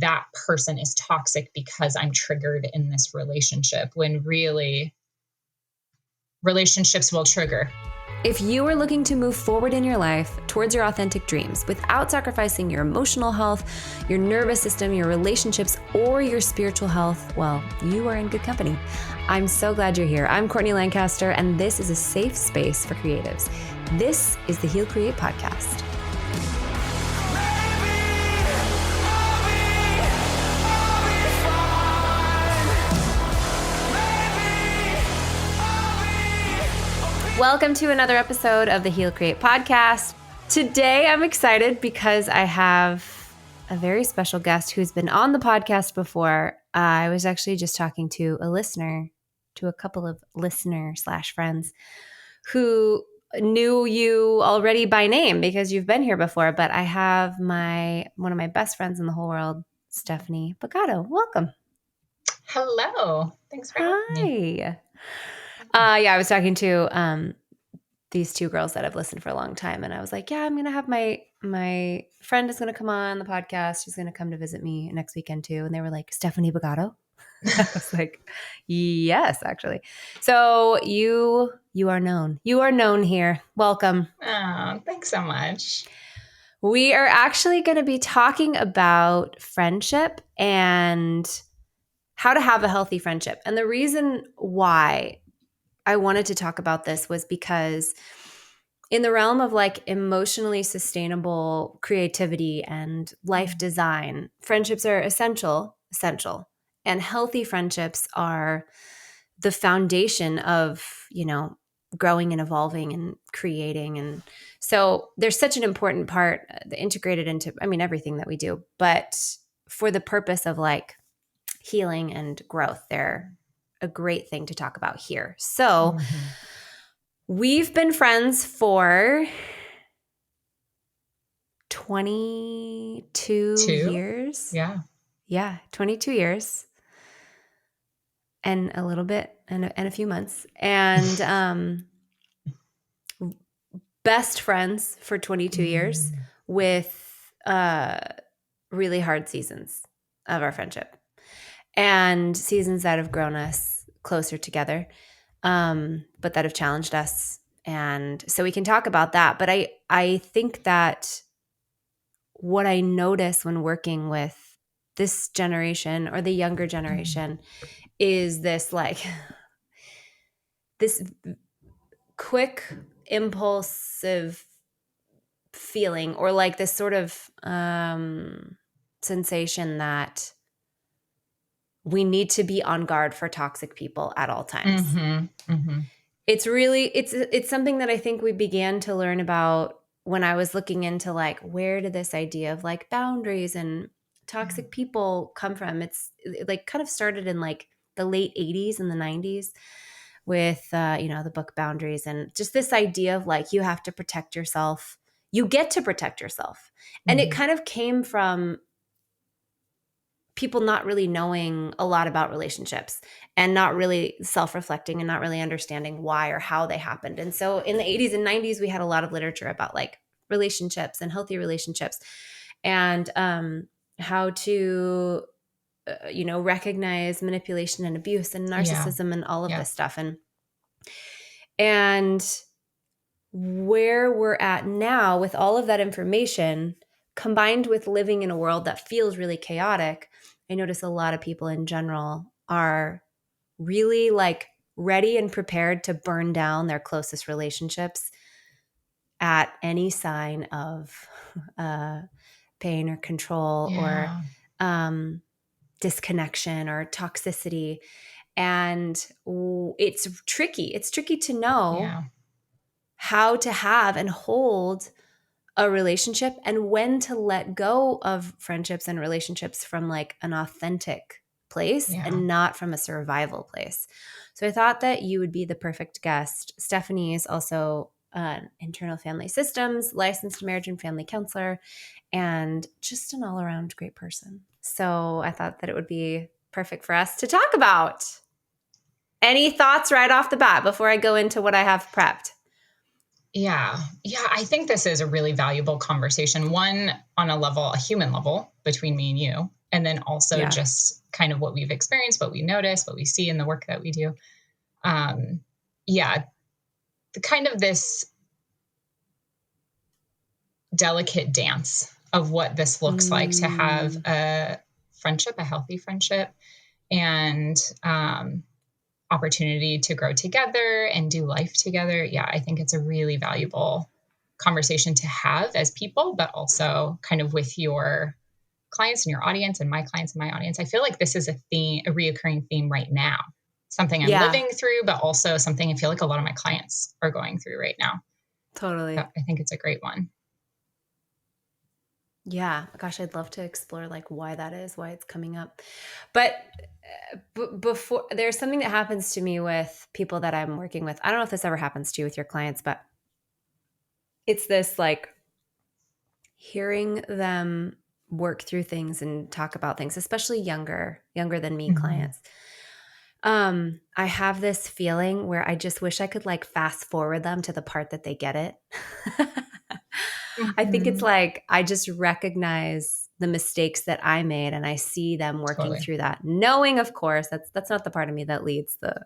that person is toxic because I'm triggered in this relationship, when really relationships will trigger. If you are looking to move forward in your life towards your authentic dreams without sacrificing your emotional health, your nervous system, your relationships, or your spiritual health, well, you are in good company. I'm so glad you're here. I'm Courtney Lancaster, and this is a safe space for creatives. This is the Heal Create podcast. Welcome to another episode of the Heal Create podcast. Today I'm excited because I have a very special guest who's been on the podcast before. I was actually just talking to a couple of listener/friends who knew you already by name because you've been here before, but I have one of my best friends in the whole world, Stephanie Bagato. Welcome. Hello. Thanks for having me. Hi. I was talking to these two girls that I've listened for a long time, and I was like, I'm going to have my friend is going to come on the podcast. She's going to come to visit me next weekend too. And they were like, Stephanie Bagato? I was like, yes, actually. So you are known. You are known here. Welcome. Oh, thanks so much. We are actually going to be talking about friendship and how to have a healthy friendship. And the reason why I wanted to talk about this was because in the realm of like emotionally sustainable creativity and life design, friendships are essential. And healthy friendships are the foundation of, growing and evolving and creating. And so there's such an important part integrated into, everything that we do, but for the purpose of like healing and growth, they're a great thing to talk about here. So we've been friends for 22 years. Yeah, 22 years. And a little bit, and a few months. And best friends for 22 years with really hard seasons of our friendship. And seasons that have grown us closer together, but that have challenged us. And so we can talk about that. But I think that what I notice when working with this generation or the younger generation is this quick, impulsive feeling, or like this sort of sensation that we need to be on guard for toxic people at all times. It's really, it's something that I think we began to learn about when I was looking into like, where did this idea of like boundaries and toxic people come from? It like kind of started in like the late 80s and the 90s with, the book Boundaries, and just this idea of like, you have to protect yourself. You get to protect yourself. And it kind of came from people not really knowing a lot about relationships and not really self-reflecting and not really understanding why or how they happened. And so in the 80s and 90s, we had a lot of literature about like relationships and healthy relationships and how to, recognize manipulation and abuse and narcissism and all of this stuff. And where we're at now with all of that information combined with living in a world that feels really chaotic, I notice a lot of people in general are really like ready and prepared to burn down their closest relationships at any sign of pain or control or disconnection or toxicity. And it's tricky. It's tricky to know how to have and hold a relationship and when to let go of friendships and relationships from like an authentic place and not from a survival place. So I thought that you would be the perfect guest. Stephanie is also an internal family systems, licensed marriage and family counselor, and just an all-around great person. So I thought that it would be perfect for us to talk about. Any thoughts right off the bat before I go into what I have prepped? Yeah. Yeah. I think this is a really valuable conversation. One, on a level, a human level between me and you, and then also Yeah. just kind of what we've experienced, what we notice, what we see in the work that we do. Um, yeah. The kind of this delicate dance of what this looks like to have Mm. a friendship, a healthy friendship, and opportunity to grow together and do life together. Yeah, I think it's a really valuable conversation to have as people, but also kind of with your clients and your audience and my clients and my audience. I feel like this is a theme, a reoccurring theme right now, something I'm Yeah, living through, but also something I feel like a lot of my clients are going through right now. So totally. I think it's a great one. Yeah. Gosh, I'd love to explore like why that is, why it's coming up. But before there's something that happens to me with people that I'm working with. I don't know if this ever happens to you with your clients, but it's this like hearing them work through things and talk about things, especially younger than me Mm-hmm. clients. I have this feeling where I just wish I could like fast forward them to the part that they get it. I think it's Mm-hmm. like I just recognize the mistakes that I made and I see them working Totally. through that, knowing of course that's not the part of me that leads the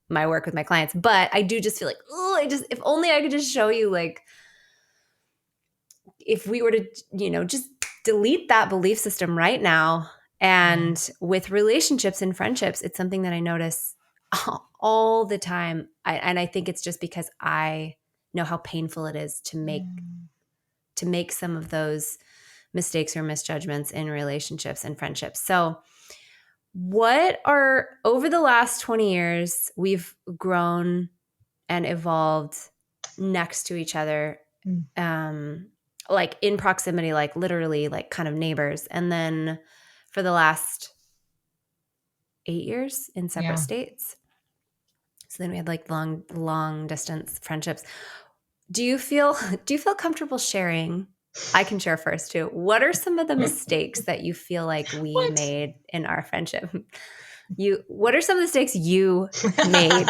my work with my clients, but I do just feel like, oh, I just if only I could just show you like if we were to, just delete that belief system right now. Yeah. And with relationships and friendships, it's something that I notice all the time. And I think it's just because I know how painful it is to make some of those mistakes or misjudgments in relationships and friendships. So, what are over the last 20 years, we've grown and evolved next to each other, Mm. um, like in proximity, like literally, like kind of neighbors. And then for the last 8 years in separate Yeah. states. So then we had like long distance friendships. Do you feel do you feel comfortable sharing? I can share first too. What are some of the mistakes that you feel like we What? made in our friendship? What are some of the mistakes you made?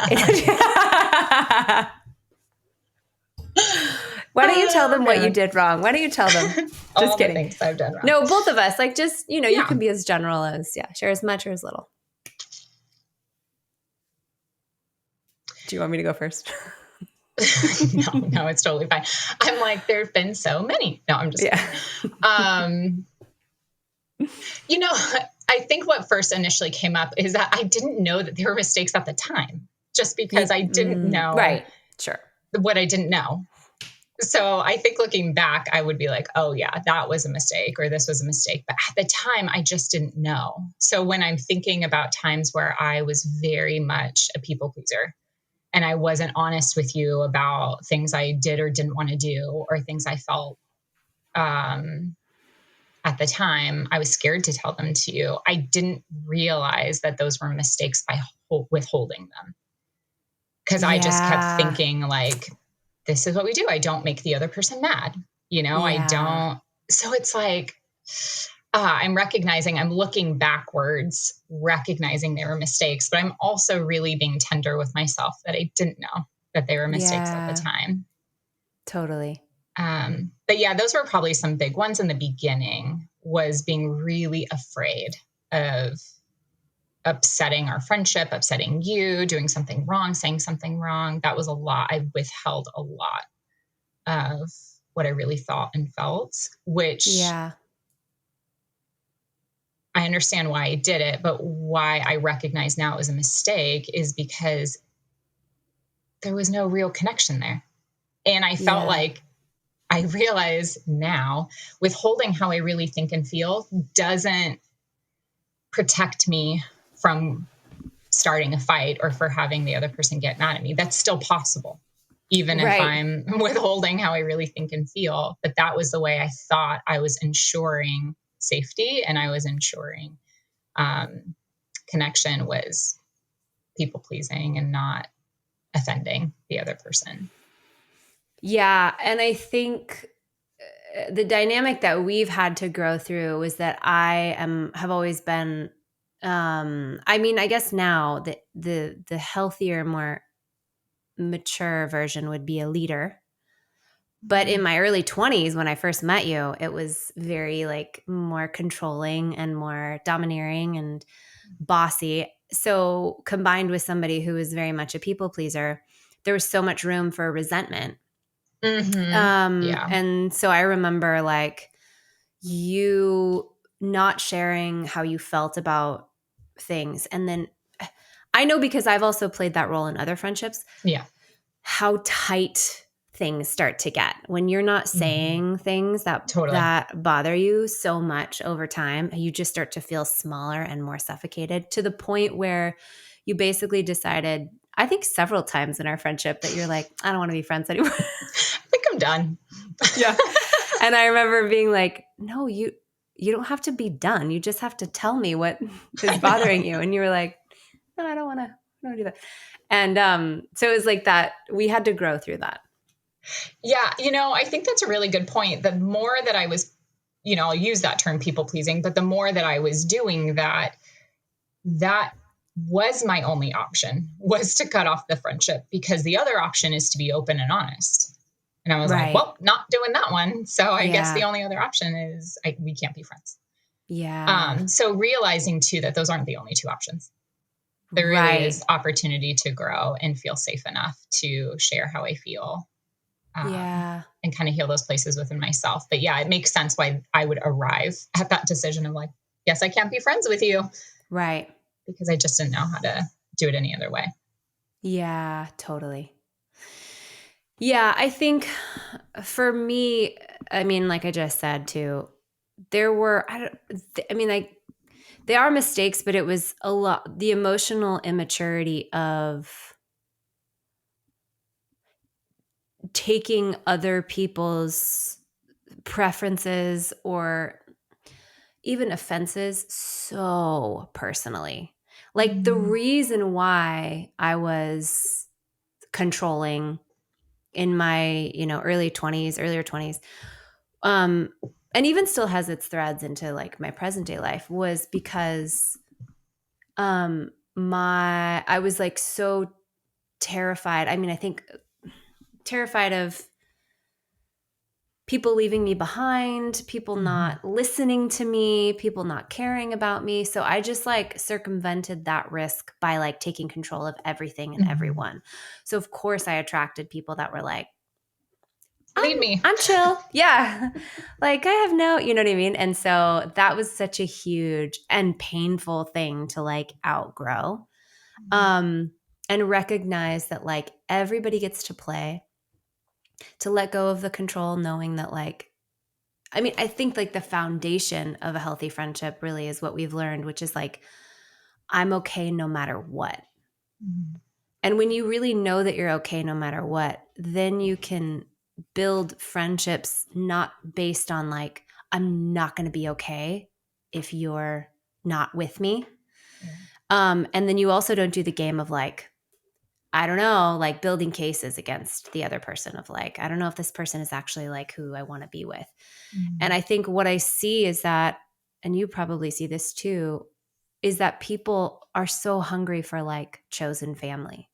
Why don't you tell Oh them what you man. did wrong? Why don't you tell them? Just All the kidding. things I've done wrong. No, both of us. Like just, you Yeah. can be as general as, yeah, share as much or as little. Do you want me to go first? No, it's totally fine. I'm like, there've been so many. No, I'm just Yeah. kidding. Um, you know, I think what first initially came up is that I didn't know that there were mistakes at the time, just because I didn't know Right. Sure. what I didn't know. So I think looking back, I would be like, oh, yeah, that was a mistake or this was a mistake. But at the time, I just didn't know. So when I'm thinking about times where I was very much a people pleaser and I wasn't honest with you about things I did or didn't want to do or things I felt um, at the time, I was scared to tell them to you. I didn't realize that those were mistakes by withholding them because I just kept Yeah. thinking, like, this is what we do. I don't make the other person mad. I Yeah. don't. So it's like, I'm recognizing, I'm looking backwards, recognizing they were mistakes, but I'm also really being tender with myself that I didn't know that they were mistakes at the Yeah. time. Totally. But yeah, those were probably some big ones in the beginning, was being really afraid of upsetting our friendship, upsetting you, doing something wrong, saying something wrong. That was a lot. I withheld a lot of what I really thought and felt, which Yeah. I understand why I did it, but why I recognize now it was a mistake is because there was no real connection there. And I felt Yeah. like I realize now withholding how I really think and feel doesn't protect me from starting a fight or for having the other person get mad at me. That's still possible, even if Right. I'm withholding how I really think and feel. But that was the way I thought I was ensuring safety and I was ensuring um, connection, was people pleasing and not offending the other person. Yeah. And I think the dynamic that we've had to grow through is that have always been I mean, I guess now the healthier, more mature version would be a leader. But in my early 20s, when I first met you, it was very like more controlling and more domineering and bossy. So combined with somebody who was very much a people pleaser, there was so much room for resentment. Yeah. And so I remember like you not sharing how you felt about things. And then I know, because I've also played that role in other friendships, Yeah. how tight things start to get when you're not saying things Totally. that bother you so much over time. You just start to feel smaller and more suffocated, to the point where you basically decided, I think several times in our friendship, that you're like, I don't want to be friends anymore. I think I'm done. Yeah. And I remember being like, no, you don't have to be done. You just have to tell me what is bothering you. And you were like, no, I don't want to do that. And so it was like that. We had to grow through that. Yeah. I think that's a really good point. The more that I was, I'll use that term people pleasing, but the more that I was doing that, that was my only option, was to cut off the friendship, because the other option is to be open and honest. And I was like, Right. well, not doing that one. So I guess the Yeah. only other option is we can't be friends. Yeah. So realizing too that those aren't the only two options. There really Right. is opportunity to grow and feel safe enough to share how I feel, Yeah. and kind of heal those places within myself. But yeah, it makes sense why I would arrive at that decision of like, yes, I can't be friends with you, Right. because I just didn't know how to do it any other way. Yeah, totally. Yeah, I think for me, I mean, like I just said too, there were, like, they are mistakes, but it was a lot, the emotional immaturity of taking other people's preferences or even offenses so personally. Like the reason why I was controlling in my, earlier 20s, um, and even still has its threads into like my present day life, was because I was like so terrified. I mean, I think terrified of people leaving me behind, people not listening to me, people not caring about me. So I just like circumvented that risk by like taking control of everything and everyone. So of course I attracted people that were like, Lead me. I'm chill. Yeah. Like I have no, you know what I mean? And so that was such a huge and painful thing to like outgrow. And recognize that like everybody gets to play, to let go of the control, knowing that like, I mean, I think like the foundation of a healthy friendship really is what we've learned, which is like, I'm okay no matter what. And when you really know that you're okay no matter what, then you can build friendships not based on like, I'm not going to be okay if you're not with me. And then you also don't do the game of like, I don't know, like building cases against the other person of like, I don't know if this person is actually like who I want to be with. And I think what I see is that, and you probably see this too, is that people are so hungry for like chosen family,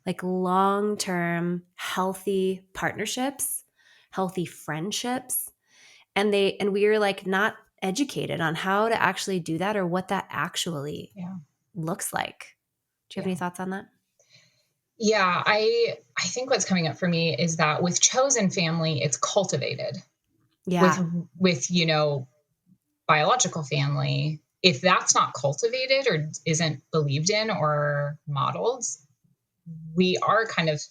like long-term healthy partnerships, healthy friendships. And we are like not educated on how to actually do that or what that actually looks like. Do you have any thoughts on that? Yeah, I think what's coming up for me is that with chosen family, it's cultivated. Yeah. With biological family, if that's not cultivated or isn't believed in or modeled, we are kind of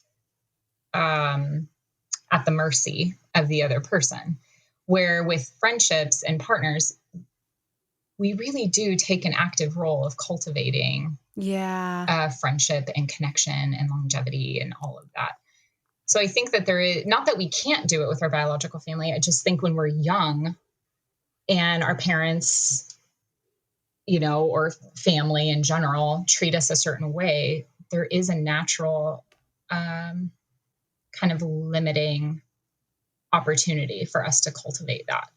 at the mercy of the other person. Where with friendships and partners, we really do take an active role of cultivating friendship and connection and longevity and all of that. So I think that there is, not that we can't do it with our biological family. I just think when we're young and our parents, or family in general treat us a certain way, there is a natural kind of limiting opportunity for us to cultivate that.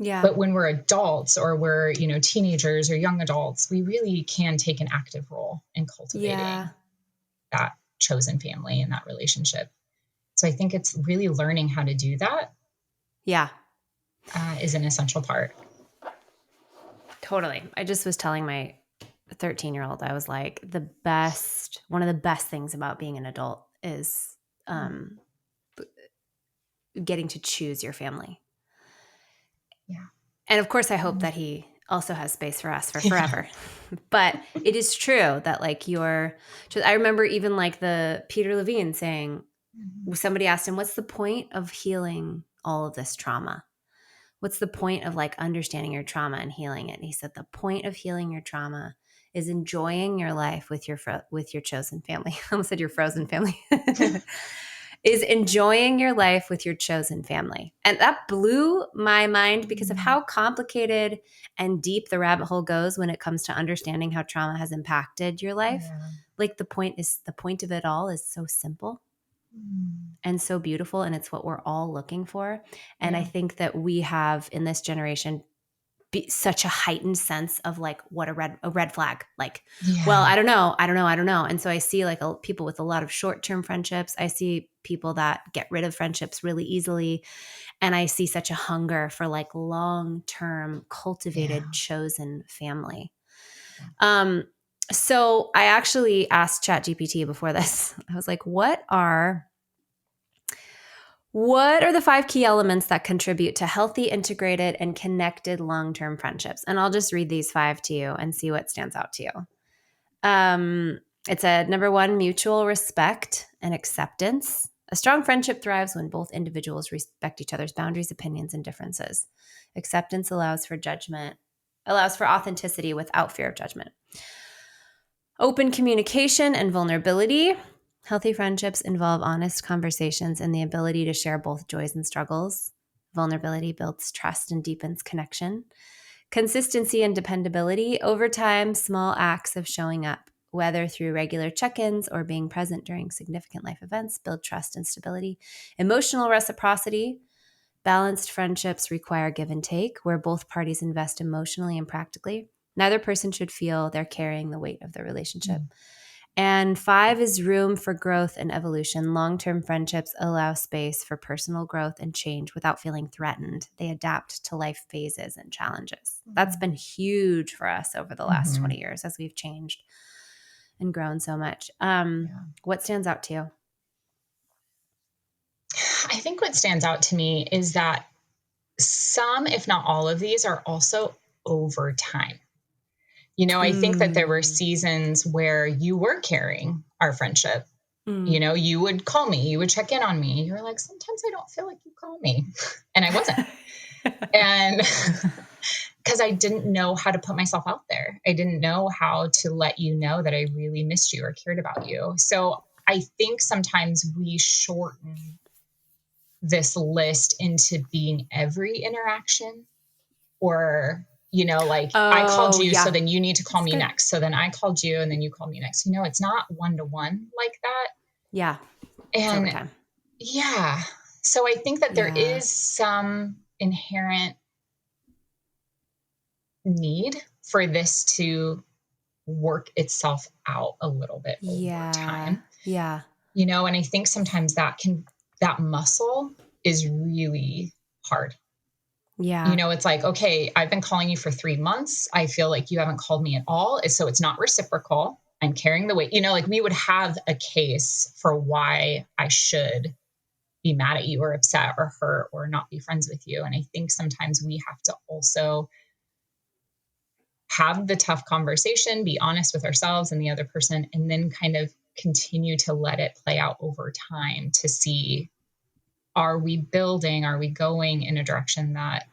Yeah. But when we're adults or we're, teenagers or young adults, we really can take an active role in cultivating that chosen family in that relationship. So I think it's really learning how to do that Yeah. Is an essential part. Totally. I just was telling my 13-year-old, I was like, one of the best things about being an adult is getting to choose your family. Yeah. And of course, I hope that he also has space for us for Yeah. forever. But it is true that like I remember even like the Peter Levine saying, somebody asked him, what's the point of healing all of this trauma? What's the point of like understanding your trauma and healing it? And he said, the point of healing your trauma is enjoying your life with your chosen family. I almost said your frozen family. Is enjoying your life with your chosen family. And that blew my mind because of how complicated and deep the rabbit hole goes when it comes to understanding how trauma has impacted your life. Yeah. Like the point of it all is so simple and so beautiful, and it's what we're all looking for. And I think that we have in this generation such a heightened sense of like what a red flag, like, well, I don't know. And so I see like people with a lot of short-term friendships. I see people that get rid of friendships really easily, and I see such a hunger for like long-term cultivated chosen family. So I actually asked ChatGPT before this. I was like, what are the 5 key elements that contribute to healthy, integrated, and connected long-term friendships? And I'll just read these 5 to you and see what stands out to you. It said, number 1, mutual respect and acceptance. A strong friendship thrives when both individuals respect each other's boundaries, opinions, and differences. Acceptance allows for authenticity without fear of judgment. Open communication and vulnerability. Healthy friendships involve honest conversations and the ability to share both joys and struggles. Vulnerability builds trust and deepens connection. Consistency and dependability. Over time, small acts of showing up, whether through regular check-ins or being present during significant life events, build trust and stability. Emotional reciprocity. Balanced friendships require give and take, where both parties invest emotionally and practically. Neither person should feel they're carrying the weight of the relationship. And 5 is room for growth and evolution. Long-term friendships allow space for personal growth and change without feeling threatened. They adapt to life phases and challenges. That's been huge for us over the last 20 years as we've changed and grown so much. What stands out to you? I think what stands out to me is that some, if not all of these, are also over time. I think that there were seasons where you were carrying our friendship. You would call me, you would check in on me. You were like, sometimes I don't feel like you call me. And I wasn't. And because I didn't know how to put myself out there. I didn't know how to let you know that I really missed you or cared about you. So I think sometimes we shorten this list into being every interaction, or like I called you, so then you need to call me next, so then I called you and then you call me next. It's not one-to-one like that. It's over And time. So I think that there is some inherent need for this to work itself out a little bit over time. And I think sometimes that muscle is really hard. It's like, okay, I've been calling you for 3 months. I feel like you haven't called me at all. So it's not reciprocal. I'm carrying the weight. Like we would have a case for why I should be mad at you or upset or hurt or not be friends with you. And I think sometimes we have to also have the tough conversation, be honest with ourselves and the other person, and then kind of continue to let it play out over time to see, are we going in a direction that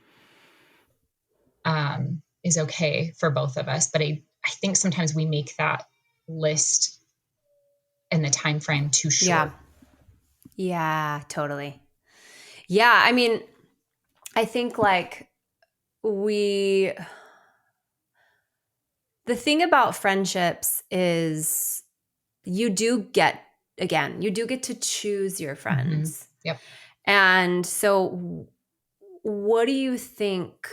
is okay for both of us? But I think sometimes we make that list and the time frame too short. Yeah, totally. Yeah, I mean, I think like the thing about friendships is you do get to choose your friends. Yep. And so what do you think?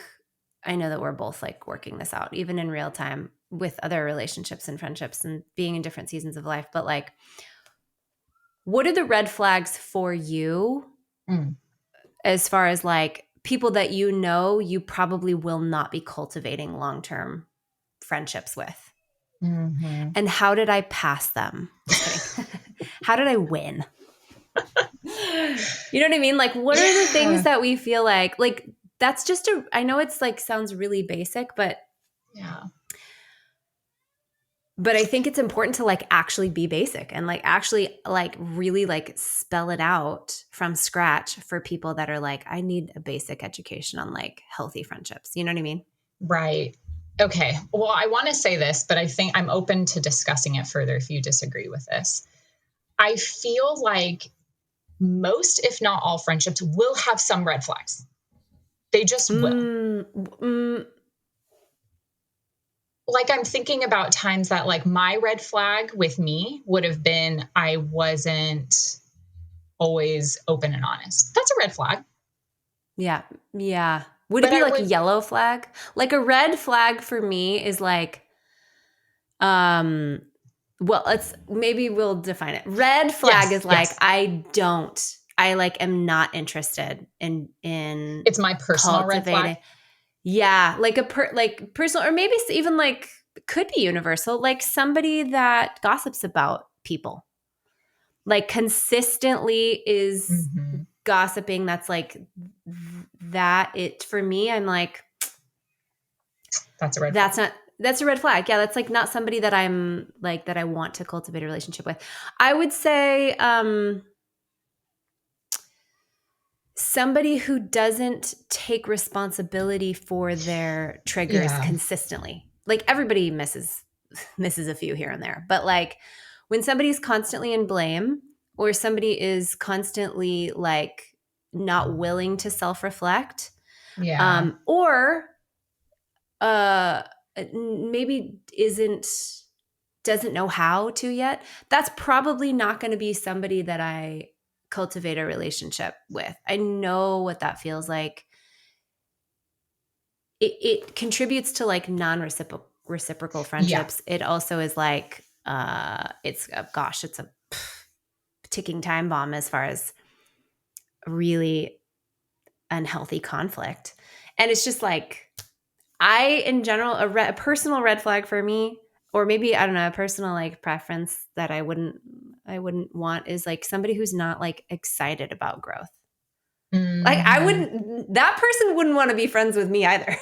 I know that we're both like working this out, even in real time with other relationships and friendships and being in different seasons of life. But like, What are the red flags for you Mm. as far as like people that you probably will not be cultivating long-term friendships with? Mm-hmm. And how did I pass them? Just kidding. How did I win? You know what I mean? Like, what are the things Yeah. that we feel like that's just I know it's like sounds really basic, Yeah. but I think it's important to like actually be basic and like actually like really like spell it out from scratch for people that are like, I need a basic education on like healthy friendships. You know what I mean? Right. Okay. Well, I want to say this, but I think I'm open to discussing it further if you disagree with this. I feel like most, if not all, friendships will have some red flags. They just will. Mm, mm, Like, I'm thinking about times that, like, my red flag with me would have been I wasn't always open and honest. That's a red flag. yeah. Yeah. Would it But be I like a would, yellow flag? Like a red flag for me is like, um, well, maybe we'll define it. Red flag yes, is like, yes. I like am not interested in It's my personal red flag. cultivating. Yeah, like like personal, or maybe even like could be universal, like somebody that gossips about people, like consistently is Mm-hmm. gossiping. That's like that. It for me, I'm like That's a red flag. that's a red flag. Yeah, that's like not somebody that I'm like that I want to cultivate a relationship with. I would say somebody who doesn't take responsibility for their triggers Yeah. consistently. Like everybody misses a few here and there, but like when somebody's constantly in blame or somebody is constantly like not willing to self-reflect, Yeah. or uh maybe isn't doesn't know how to yet, that's probably not going to be somebody that I cultivate a relationship with. I know what that feels like. It contributes to like reciprocal Yeah. friendships. It also is like it's gosh, it's a ticking time bomb as far as really unhealthy conflict. And it's just like in general, a personal red flag for me, or maybe I don't know, a personal like preference that I wouldn't want is like somebody who's not like excited about growth. Like Mm-hmm. that person wouldn't want to be friends with me either.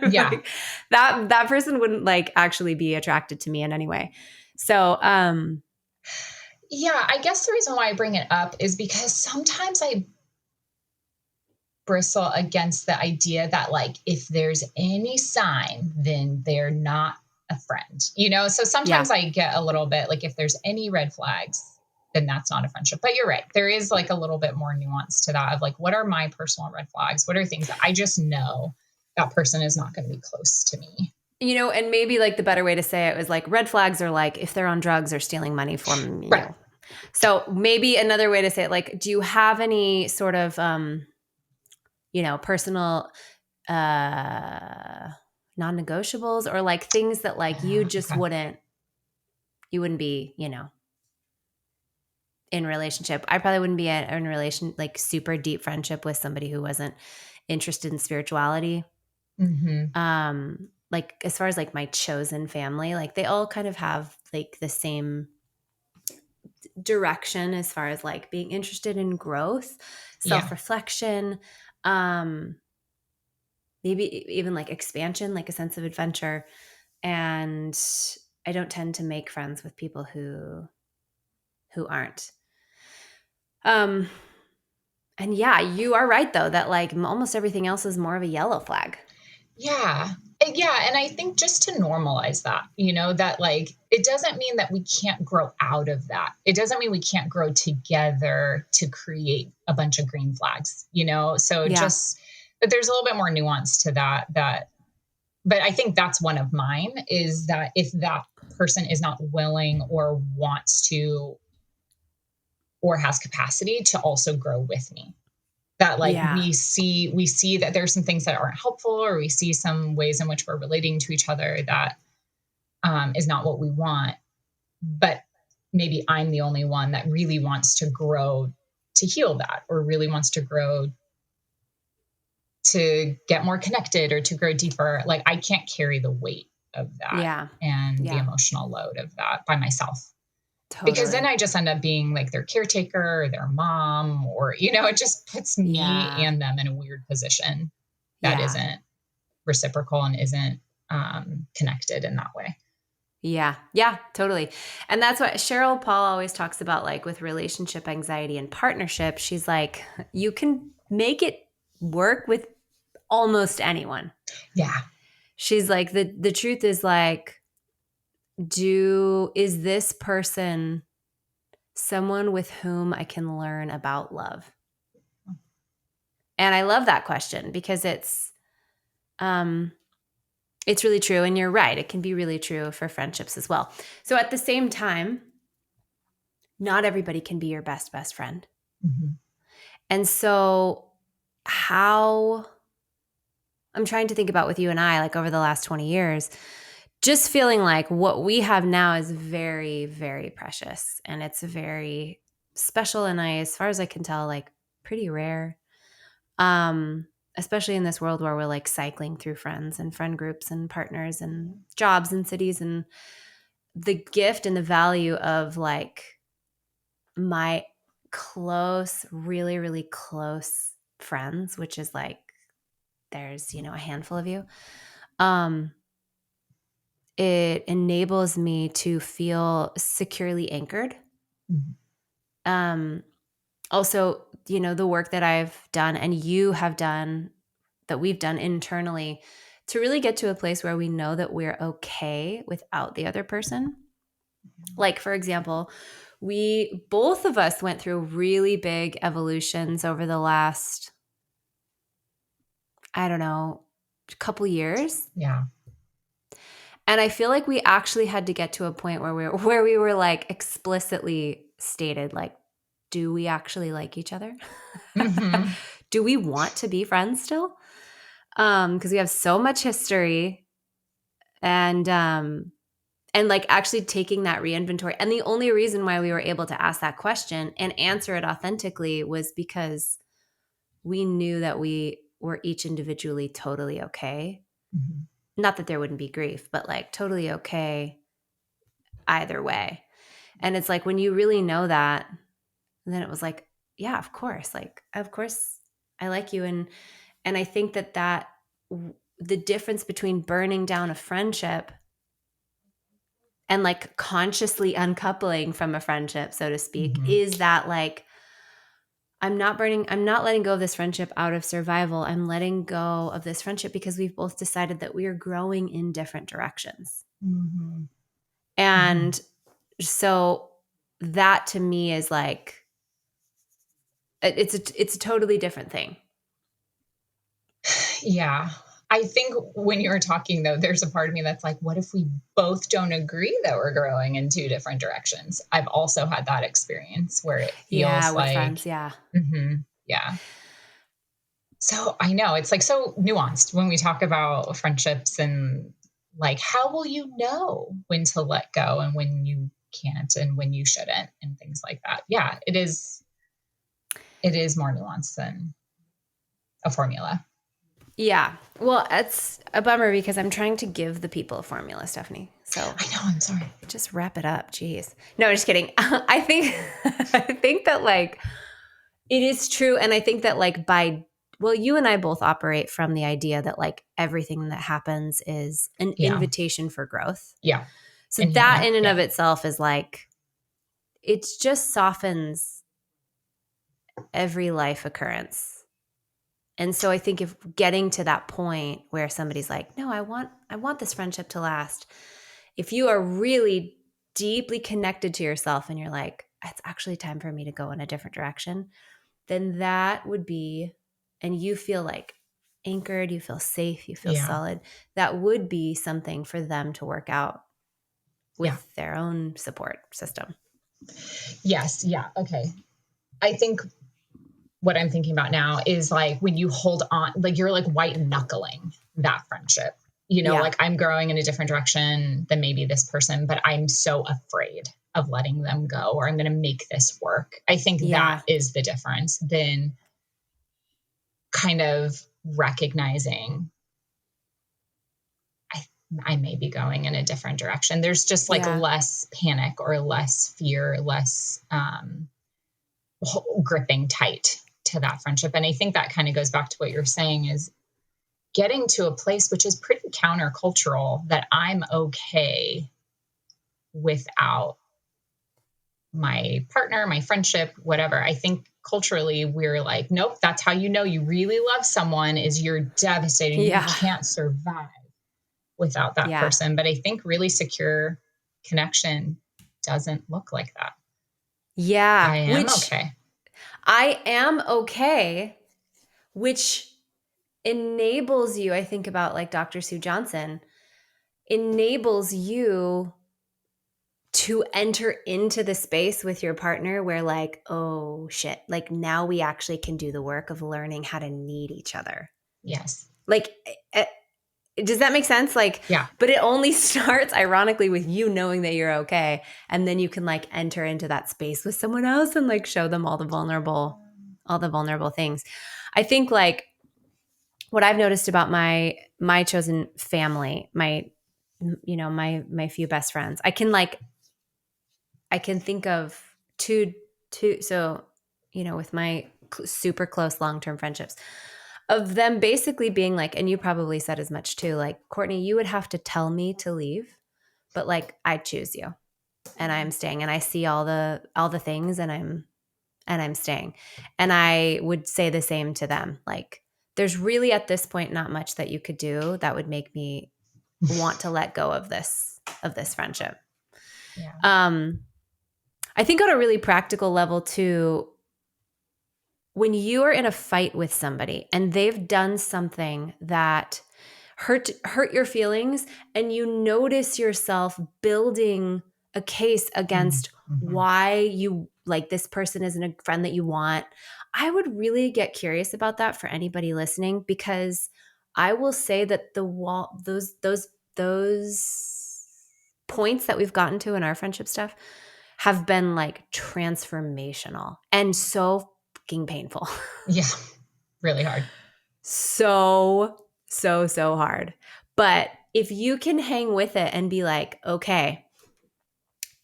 Yeah. Like that person wouldn't like actually be attracted to me in any way. So, Yeah. I guess the reason why I bring it up is because sometimes I bristle against the idea that, like, if there's any sign, then they're not a friend, you know? So yeah. sometimes I get a little bit like, if there's any red flags, then that's not a friendship. But you're right. There is like a little bit more nuance to that of like, what are my personal red flags? What are things that I just know that person is not going to be close to me? You know, and maybe like the better way to say it was like red flags are like if they're on drugs or stealing money from Right. you. So maybe another way to say it, like, do you have any sort of personal uh non-negotiables or like things that like Okay. you wouldn't be, in relationship. I probably wouldn't be in relation like super deep friendship with somebody who wasn't interested in spirituality. Mm-hmm. Like as far as like my chosen family, like they all kind of have like the same direction as far as like being interested in growth, Yeah. self-reflection, um maybe even like expansion, like a sense of adventure. And I don't tend to make friends with people who aren't. Um and yeah, you are right though that like almost everything else is more of a yellow flag. Yeah. Yeah. And I think just to normalize that, that like it doesn't mean that we can't grow out of that. It doesn't mean we can't grow together to create a bunch of green flags. So Yeah. just, but there's a little bit more nuance to but I think that's one of mine is that if that person is not willing or wants to or has capacity to also grow with me, that like Yeah. we see that there's some things that aren't helpful, or we see some ways in which we're relating to each other that is not what we want, but maybe I'm the only one that really wants to grow to heal that, or really wants to grow to get more connected or to grow deeper. Like I can't carry the weight of that Yeah. and the Yeah. emotional load of that by myself. Because then Totally. I just end up being like their caretaker or their mom, or, it just puts me Yeah. and them in a weird position that Yeah. isn't reciprocal and isn't connected in that way. Yeah. Yeah, totally. And that's what Cheryl Paul always talks about, like with relationship anxiety and partnership. She's like, you can make it work with almost anyone. Yeah. She's like, the truth is like, is this person someone with whom I can learn about love? And I love that question because it's really true. And you're right. It can be really true for friendships as well. So at the same time, not everybody can be your best friend. Mm-hmm. And so how I'm trying to think about with you and I, like over the last 20 years, just feeling like what we have now is very, very precious. And it's very special. And as far as I can tell, like pretty rare. Especially in this world where we're like cycling through friends and friend groups and partners and jobs and cities, and the gift and the value of like my close, really, really close friends, which is like there's, a handful of you. It enables me to feel securely anchored. Mm-hmm. Um, Also, the work that I've done and you have done, that we've done internally to really get to a place where we know that we're okay without the other person. Like, for example, we both of us went through really big evolutions over the last, I don't know, couple years. Yeah. And I feel like we actually had to get to a point where we were like explicitly stated, like, do we actually like each other? Mm-hmm. Do we want to be friends still? Because we have so much history, and like actually taking that reinventory. And the only reason why we were able to ask that question and answer it authentically was because we knew that we were each individually totally okay. Mm-hmm. Not that there wouldn't be grief, but like totally okay either way. And it's like when you really know that, then it was like, yeah, of course. Like, of course I like you. And I think that the difference between burning down a friendship and like consciously uncoupling from a friendship, so to speak, Mm-hmm. is that like I'm not letting go of this friendship out of survival. I'm letting go of this friendship because we've both decided that we are growing in different directions. Mm-hmm. Mm-hmm. And so that to me is like it's a totally different thing. Yeah. I think when you were talking, though, there's a part of me that's like, what if we both don't agree that we're growing in two different directions? I've also had that experience where it Yeah, feels with like, friends. Yeah. yeah. So I know it's like so nuanced when we talk about friendships, and like, how will you know when to let go and when you can't and when you shouldn't and things like that? Yeah, it is more nuanced than a formula. Yeah. Well, it's a bummer because I'm trying to give the people a formula, Stephanie. So I know, I'm sorry. just wrap it up. Jeez. No, just kidding. I think I think that like it is true. And I think that like you and I both operate from the idea that like everything that happens is an Yeah. invitation for growth. Yeah. So that Inherent. in and of Yeah. itself is like it just softens every life occurrence. And so I think if getting to that point where somebody's like, no, I want this friendship to last. If you are really deeply connected to yourself and you're like, it's actually time for me to go in a different direction, then that would be, and you feel like anchored, you feel safe, you feel Yeah. solid, that would be something for them to work out Yeah. with their own support system. Yes. Yeah. Okay. I think what I'm thinking about now is like when you hold on, like you're like white knuckling that friendship. Like I'm growing in a different direction than maybe this person, but I'm so afraid of letting them go, or I'm going to make this work. I think that is the difference than kind of recognizing I may be going in a different direction. There's just like less panic or less fear, less gripping tight to that friendship. And I think that kind of goes back to what you're saying is getting to a place which is pretty countercultural that I'm okay without my partner, my friendship, whatever. I think culturally we're like, nope, that's how you know you really love someone is you're devastated. You can't survive without that person. But I think really secure connection doesn't look like that. Yeah. I am okay. I am okay, which enables you, I think about like Dr. Sue Johnson, enables you to enter into the space with your partner where like, oh shit, like now we actually can do the work of learning how to need each other. Yes. Like, does that make sense? Like, but it only starts ironically with you knowing that you're okay. And then you can like enter into that space with someone else and like show them all the vulnerable things. I think like what I've noticed about my chosen family, my few best friends, I can think of two, so, with my super close long-term friendships of them basically being like, and you probably said as much too, like, Courtney, you would have to tell me to leave, but like, I choose you and I'm staying and I see all the things and I'm staying. And I would say the same to them. Like, there's really at this point, not much that you could do that would make me want to let go of this friendship. Yeah. I think on a really practical level too, when you are in a fight with somebody and they've done something that hurt your feelings and you notice yourself building a case against why you like this person isn't a friend that you want, I would really get curious about that for anybody listening, because I will say that those points that we've gotten to in our friendship stuff have been like transformational and so fucking painful. Yeah. Really hard. So hard. But if you can hang with it and be like, okay,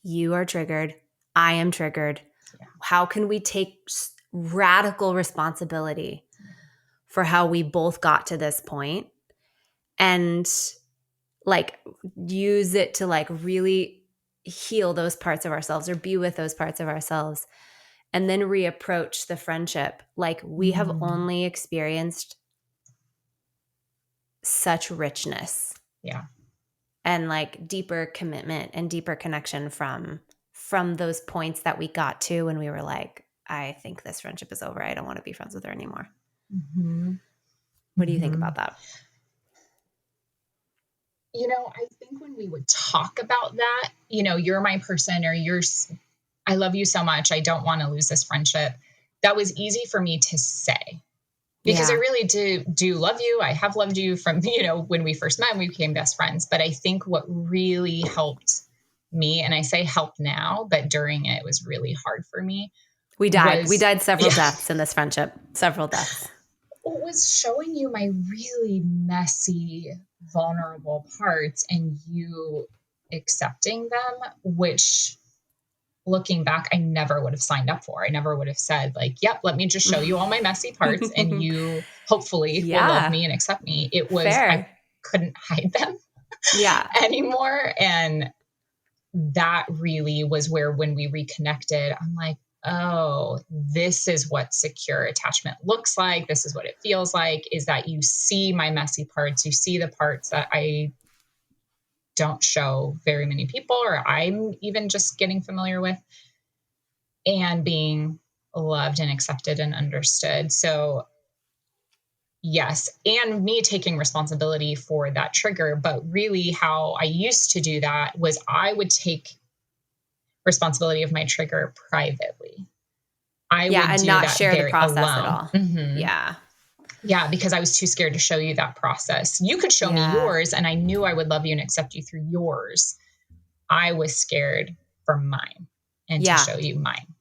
you are triggered, I am triggered. Yeah. How can we take radical responsibility for how we both got to this point and like use it to like really heal those parts of ourselves or be with those parts of ourselves, and then reapproach the friendship like we have only experienced such richness. Yeah. And like deeper commitment and deeper connection from those points that we got to when we were like, I think this friendship is over. I don't want to be friends with her anymore. What do you think about that? I think when we would talk about that, you're my person, or I love you so much, I don't want to lose this friendship. That was easy for me to say because I really do love you. I have loved you from, when we first met and we became best friends. But I think what really helped me, and I say help now, but during it was really hard for me. We died several deaths in this friendship, several deaths. It was showing you my really messy, vulnerable parts and you accepting them, which looking back, I never would have signed up for. I never would have said like, yep, let me just show you all my messy parts and you hopefully will love me and accept me. It was, I couldn't hide them anymore. And that really was where, when we reconnected, I'm like, oh, this is what secure attachment looks like. This is what it feels like, is that you see my messy parts. You see the parts that I don't show very many people, or I'm even just getting familiar with, and being loved and accepted and understood. So yes, and me taking responsibility for that trigger. But really how I used to do that was I would take responsibility of my trigger privately. I would and do not that share the process alone. at all. Yeah. Yeah, because I was too scared to show you that process. You could show me Yeah. yours, and I knew I would love you and accept you through yours. I was scared for mine and to Yeah. show you mine.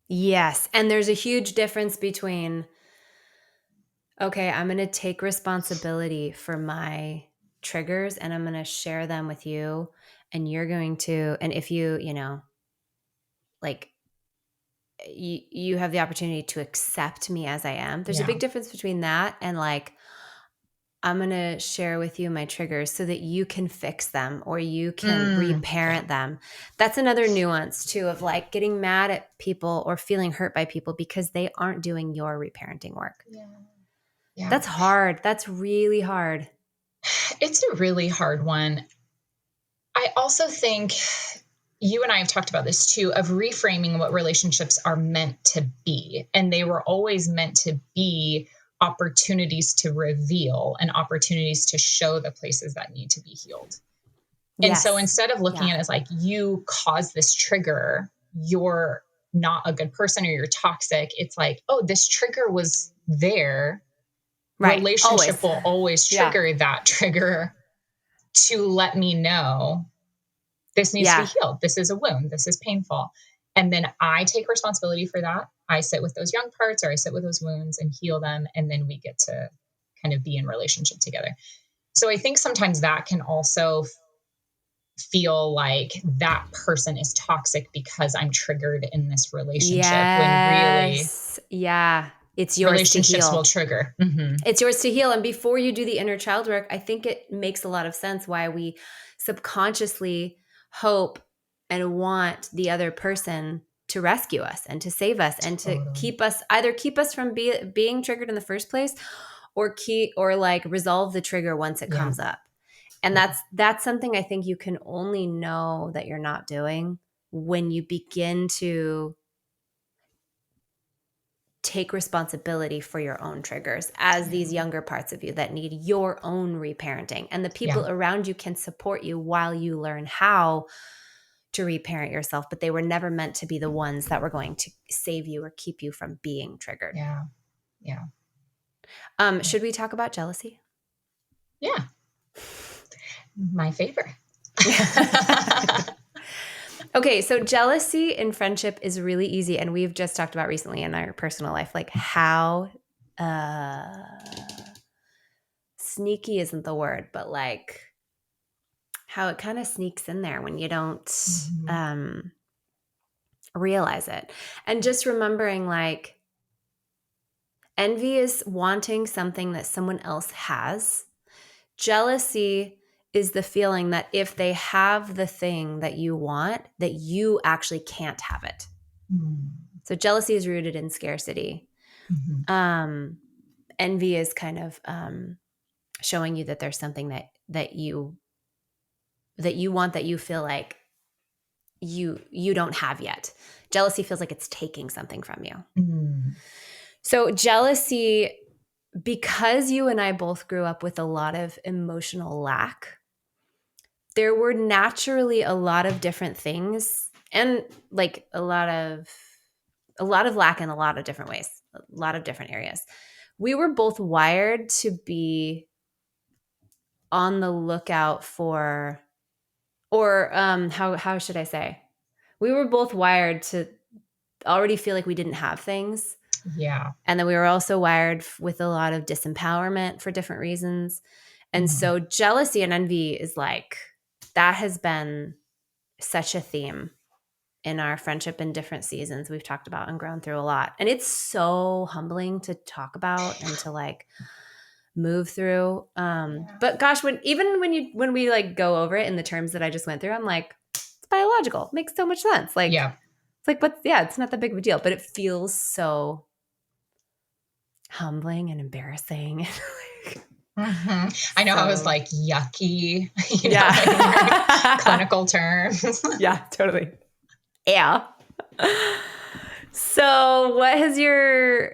Yes. And there's a huge difference between, okay, I'm going to take responsibility for my triggers and I'm going to share them with you. And you're going to, and if you, like, you have the opportunity to accept me as I am. There's a Yeah. big difference between that and like, I'm going to share with you my triggers so that you can fix them or you can Yeah. reparent them. That's another nuance too of like getting mad at people or feeling hurt by people because they aren't doing your reparenting work. Yeah. Yeah. That's hard. That's really hard. It's a really hard one. I also think you and I have talked about this too, of reframing what relationships are meant to be. And they were always meant to be opportunities to reveal and opportunities to show the places that need to be healed. And so Yes. instead of looking Yeah. at it as like, you caused this trigger, you're not a good person or you're toxic, it's like, oh, this trigger was there. Right. Relationship Always. will always Yeah. trigger that trigger to let me know this needs to be Yeah. healed. This is a wound. This is painful. And then I take responsibility for that. I sit with those young parts or I sit with those wounds and heal them. And then we get to kind of be in relationship together. So I think sometimes that can also feel like that person is toxic because I'm triggered in this relationship when really Yes. Yeah. It's yours to relationships will heal. trigger. Mm-hmm. It's yours to heal. And before you do the inner child work, I think it makes a lot of sense why we subconsciously hope and want the other person to rescue us and to save us and to Totally. keep us from being triggered in the first place or like resolve the trigger once it Yeah. comes up. And Yeah. that's something I think you can only know that you're not doing when you begin to take responsibility for your own triggers as these younger parts of you that need your own reparenting. And the Yeah. people around you can support you while you learn how to reparent yourself, but they were never meant to be the ones that were going to save you or keep you from being triggered. Yeah. Yeah. Should we talk about jealousy? Yeah. My favorite. Okay, so jealousy in friendship is really easy, and we've just talked about recently in our personal life, like how sneaky isn't the word, but like how it kind of sneaks in there when you don't Mm-hmm. realize it. And just remembering like envy is wanting something that someone else has. Jealousy is the feeling that if they have the thing that you want, that you actually can't have it. So jealousy is rooted in scarcity. Mm-hmm. Envy is kind of showing you that there's something that you want that you feel like you don't have yet. Jealousy feels like it's taking something from you. Mm-hmm. So jealousy, because you and I both grew up with a lot of emotional lack, there were naturally a lot of different things and like a lot of lack in a lot of different ways, a lot of different areas. We were both wired to be on the lookout for, or how should I say? We were both wired to already feel like we didn't have things. Yeah. And then we were also wired with a lot of disempowerment for different reasons. And Mm-hmm. so jealousy and envy is like, that has been such a theme in our friendship in different seasons we've talked about and grown through a lot. And it's so humbling to talk about and to like move through. Yeah. But gosh, when we like go over it in the terms that I just went through, I'm like, it's biological. It makes so much sense. Like, Yeah. it's like, but yeah, it's not that big of a deal, but it feels so humbling and embarrassing. Mm-hmm. I know I was So like yucky, in your yeah. clinical terms. Yeah, totally. Yeah. So what has your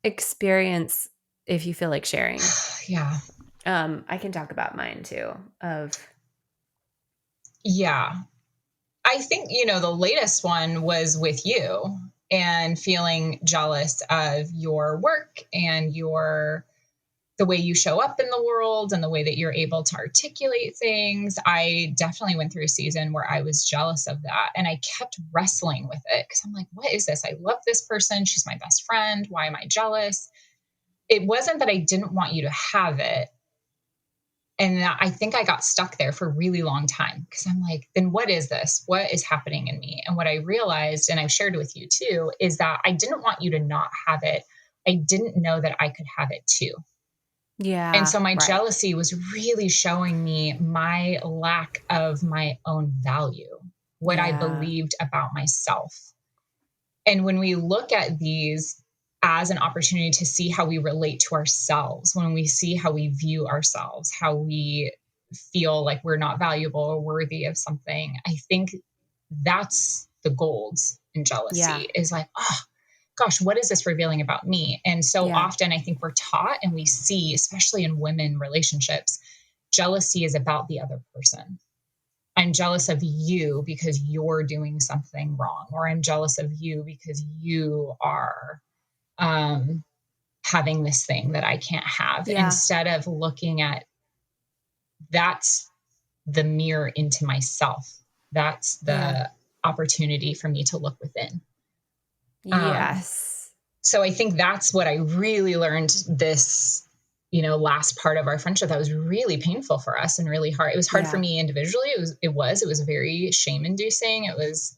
experience, if you feel like sharing? Yeah. I can talk about mine too of Yeah. I think, the latest one was with you. and feeling jealous of your work and the way you show up in the world and the way that you're able to articulate things. I definitely went through a season where I was jealous of that. And I kept wrestling with it because I'm like, what is this? I love this person. She's my best friend. Why am I jealous? It wasn't that I didn't want you to have it. And I think I got stuck there for a really long time because I'm like, then what is this? What is happening in me? And what I realized, and I've shared with you too, is that I didn't want you to not have it. I didn't know that I could have it too. And Yeah. so my Right. jealousy was really showing me my lack of my own value, what I Yeah. believed about myself. And when we look at these as an opportunity to see how we relate to ourselves, when we see how we view ourselves, how we feel like we're not valuable or worthy of something, I think that's the gold in Yeah. jealousy is like, oh, gosh, what is this revealing about me? And so Yeah. often I think we're taught and we see, especially in women relationships, jealousy is about the other person. I'm jealous of you because you're doing something wrong, or I'm jealous of you because you are um, having this thing that I can't have, Yeah. instead of looking at that's the mirror into myself. That's Yeah. the opportunity for me to look within. Um, Yes. so I think that's what I really learned this, last part of our friendship that was really painful for us and really hard. It was hard for Yeah. me individually. It was very shame inducing. It was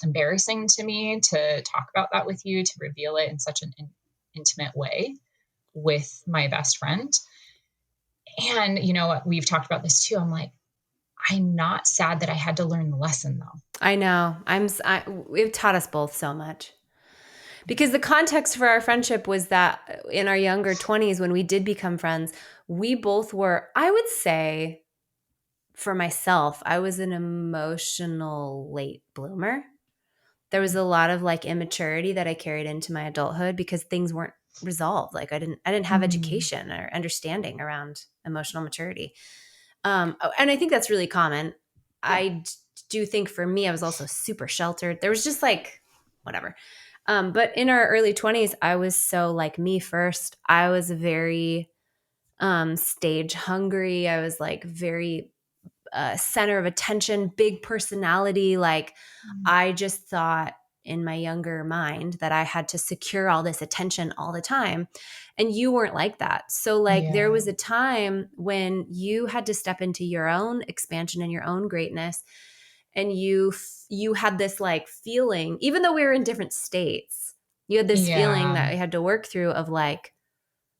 embarrassing to me to talk about that with you, to reveal it in such an intimate way with my best friend. And we've talked about this too. I'm like, I'm not sad that I had to learn the lesson though. I know. It taught us both so much. Because the context for our friendship was that in our younger 20s, when we did become friends, we both were, I would say, for myself, I was an emotional late bloomer. There was a lot of like immaturity that I carried into my adulthood because things weren't resolved. Like I didn't have Mm, education or understanding around emotional maturity. And I think that's really common. yeah. Do think for me, I was also super sheltered. There was just like whatever. But in our early 20s, I was so like me first. I was very stage hungry. I was like very center of attention, big personality. Like I just thought in my younger mind that I had to secure all this attention all the time. And you weren't like that. So, like, there Yeah. was a time when you had to step into your own expansion and your own greatness. And you had this like feeling, even though we were in different states, you had this feeling Yeah. that you had to work through of like,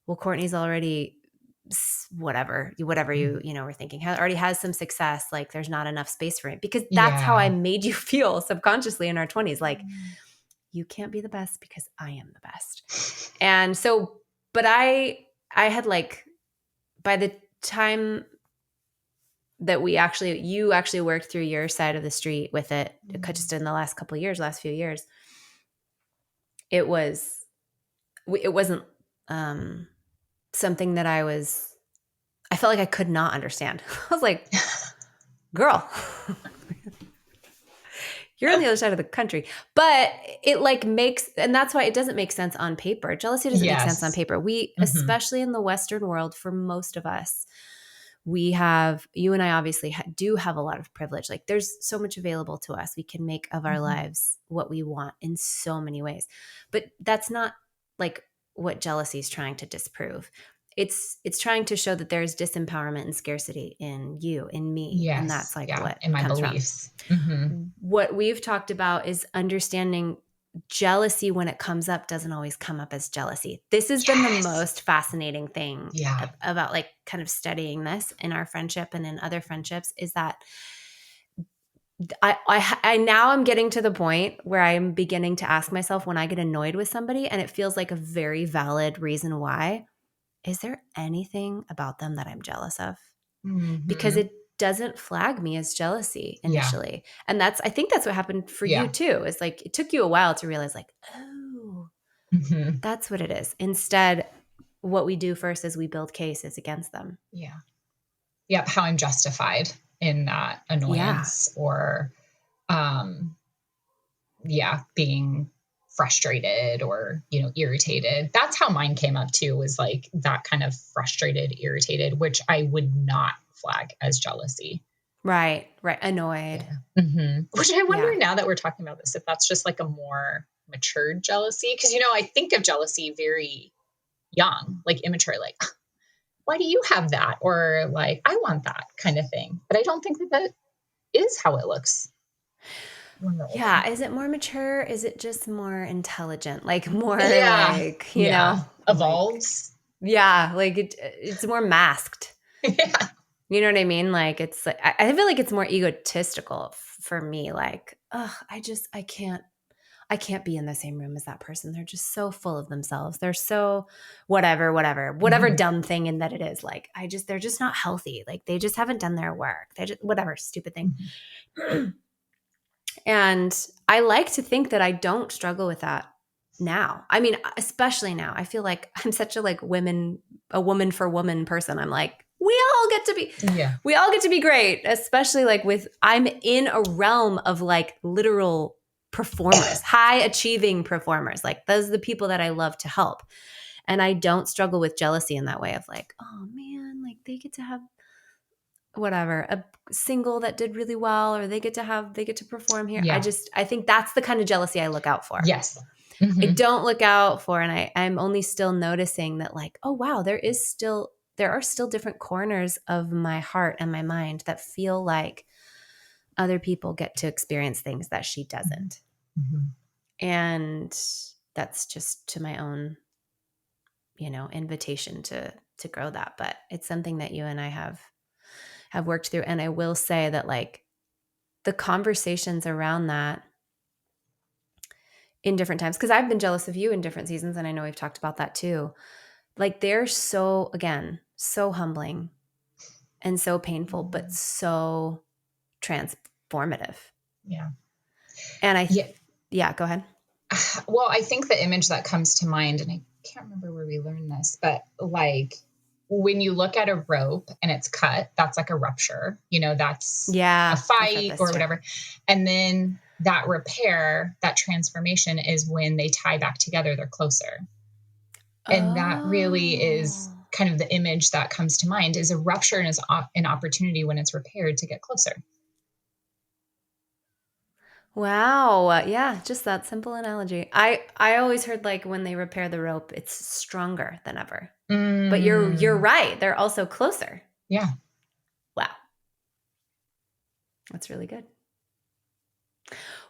well, Courtney's already whatever you were thinking already has some success, like there's not enough space for it, because that's how I Yeah. made you feel subconsciously in our 20s, like you can't be the best because I am the best. And so, but I had like, by the time that you actually worked through your side of the street with it, just in the last few years, it was it wasn't um something that I felt like I could not understand. I was like, girl, you're on the other side of the country. But it like makes, and that's why it doesn't make sense on paper. Jealousy doesn't make sense on Yes. paper. We, Hmm. especially in the Western world, for most of us, you and I obviously do have a lot of privilege. Like there's so much available to us. We can make of our Hmm. lives what we want in so many ways. But that's not like what jealousy is trying to disprove. It's trying to show that there's disempowerment and scarcity in you, in me, and that's Yes. like Yeah. what In my comes from. beliefs. Hmm. What we've talked about is understanding jealousy when it comes up doesn't always come up as jealousy. This has been the Yes. most fascinating thing Yeah. about like kind of studying this in our friendship and in other friendships, is that I now I'm getting to the point where I'm beginning to ask myself, when I get annoyed with somebody and it feels like a very valid reason why, is there anything about them that I'm jealous of? Because Hmm. it doesn't flag me as jealousy Yeah. initially. And I think that's what happened for you Yeah. too. It's like it took you a while to realize like, oh, Hmm. that's what it is. Instead, what we do first is we build cases against them. Yeah. Yep. How I'm justified in that Yeah. annoyance or, um, yeah, being frustrated or, irritated. That's how mine came up too, was like that kind of frustrated, irritated, which I would not flag as jealousy. Right. Annoyed. Yeah. Which I wonder Yeah. now that we're talking about this, if that's just like a more matured jealousy. Cause, I think of jealousy very young, like immature, like, why do you have that? Or like, I want that kind of thing. But I don't think that is how it looks when we're older. Yeah. Is it more mature? Is it just more intelligent? Like more Yeah. like, Yeah. like, Evolves. yeah, like it's more masked. Yeah. You know what I mean? Like it's like I feel like it's more egotistical for me. Like, oh, I can't be in the same room as that person. They're just so full of themselves. They're so whatever Mhm. dumb thing in that it is. Like they're just not healthy. Like they just haven't done their work. They just whatever stupid thing. Mhm. And I like to think that I don't struggle with that now. I mean, especially now. I feel like I'm such a a woman for woman person. I'm like, Yeah. we all get to be great, especially like I'm in a realm of like literal performers, high achieving performers. Like those are the people that I love to help. And I don't struggle with jealousy in that way of like, oh man, like they get to have whatever, a single that did really well, or they get to perform here. Yeah. I think that's the kind of jealousy I look out for. Yes. I Hmm. don't look out for, and I'm only still noticing that like, oh wow, there are still different corners of my heart and my mind that feel like other people get to experience things that she doesn't. Hmm. And that's just to my own, invitation to grow that. But it's something that you and I have worked through. And I will say that like the conversations around that in different times, because I've been jealous of you in different seasons, and I know we've talked about that too. Like they're so, again, so humbling and so painful, but so transformative. Yeah. And Yeah. yeah, go ahead. Well, I think the image that comes to mind, and I can't remember where we learned this, but like when you look at a rope and it's cut, that's like a rupture, that's a Yeah, I've heard fight this or too. whatever. And then that repair, that transformation is when they tie back together, they're closer. And that really is Oh, kind of the image that comes to mind, is a rupture and is an opportunity when it's repaired to get closer. wow. Yeah, just that simple analogy. I always heard like when they repair the rope, it's stronger than ever. But you're Mm, right. They're also closer. yeah. Wow. That's really good.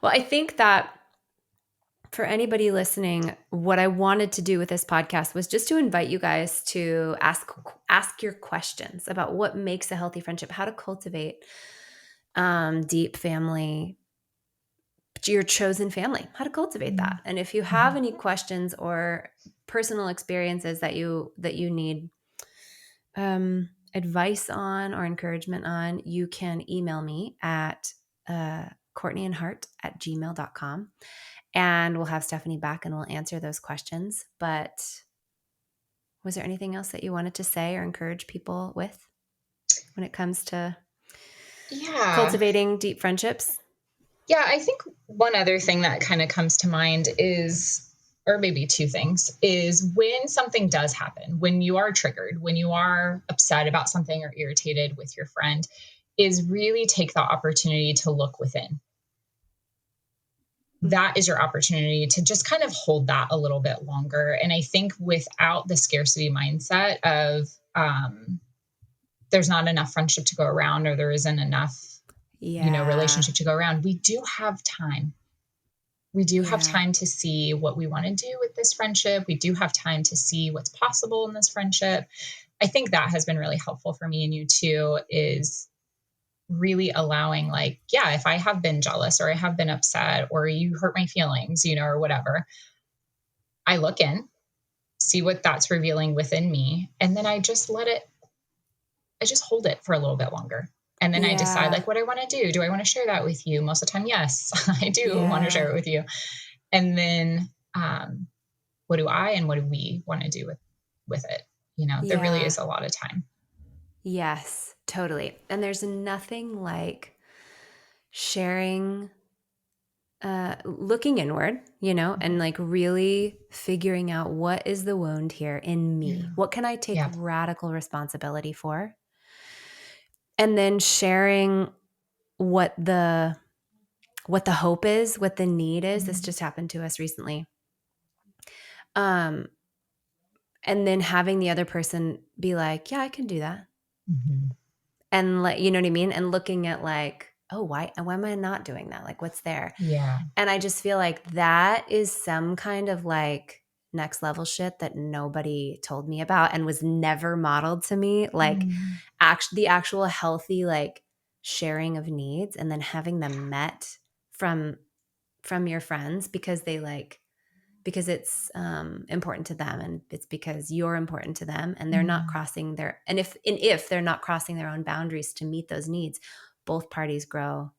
Well, I think that for anybody listening, what I wanted to do with this podcast was just to invite you guys to ask your questions about what makes a healthy friendship, how to cultivate deep family, your chosen family, how to cultivate that. And if you have any questions or personal experiences that you need advice on or encouragement on, you can email me at courtneyandhart@gmail.com. And we'll have Stephanie back and we'll answer those questions. But was there anything else that you wanted to say or encourage people with when it comes to Yeah. cultivating deep friendships? Yeah, I think one other thing that kind of comes to mind is, or maybe two things, is when something does happen, when you are triggered, when you are upset about something or irritated with your friend, is really take the opportunity to look within. That is your opportunity to just kind of hold that a little bit longer. And I think without the scarcity mindset of there's not enough friendship to go around, or there isn't enough, Yeah. relationship to go around, we do have time. We do have Yeah. time to see what we want to do with this friendship. We do have time to see what's possible in this friendship. I think that has been really helpful for me and you too, is really allowing, like, yeah, if I have been jealous or I have been upset or you hurt my feelings, or whatever, I look in, see what that's revealing within me. And then I just hold it for a little bit longer. And then I decide Yeah. like what I want to do. Do I want to share that with you? Most of the time, yes, I do want to Yeah. share it with you. And then, what do I and what do we want to do with it? There really Yeah. is a lot of time. Yes, totally. And there's nothing like sharing looking inward, and like really figuring out what is the wound here in me? Yeah. What can I take Yeah. radical responsibility for? And then sharing what the hope is, what the need is. This just happened to us recently. And then having the other person be like, yeah, I can do that. Mm-hmm. And like, you know what I mean? And looking at like, oh, why am I not doing that? Like, what's there? Yeah. And I just feel like that is some kind of like next level shit that nobody told me about and was never modeled to me. Like the actual healthy, like sharing of needs and then having them met from your friends because it's important to them, and it's because you're important to them, and they're not crossing their, and if they're not crossing their own boundaries to meet those needs, both parties grow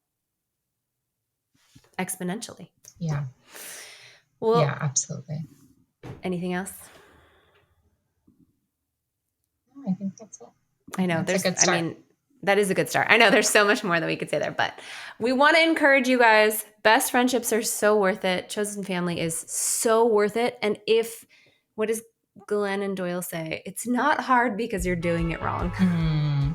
exponentially. Yeah. Well, Yeah, absolutely. anything else? I think that's it. I know That's a good start. That is a good start. I know there's so much more that we could say there, but we want to encourage you guys. Best friendships are so worth it. Chosen family is so worth it. And what does Glenn and Doyle say? It's not hard because you're doing it wrong.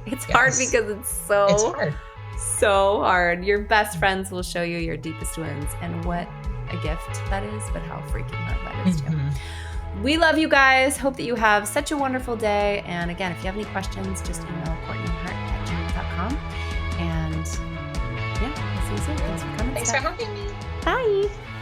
It's hard because it's hard. So hard. Your best friends will show you your deepest wounds, and what a gift that is, but how freaking hard that is too. We love you guys. Hope that you have such a wonderful day. And again, if you have any questions, just email CourtneyHart@gmail.com. And yeah, we'll see you soon. Thanks for coming. Thanks for having me. Bye.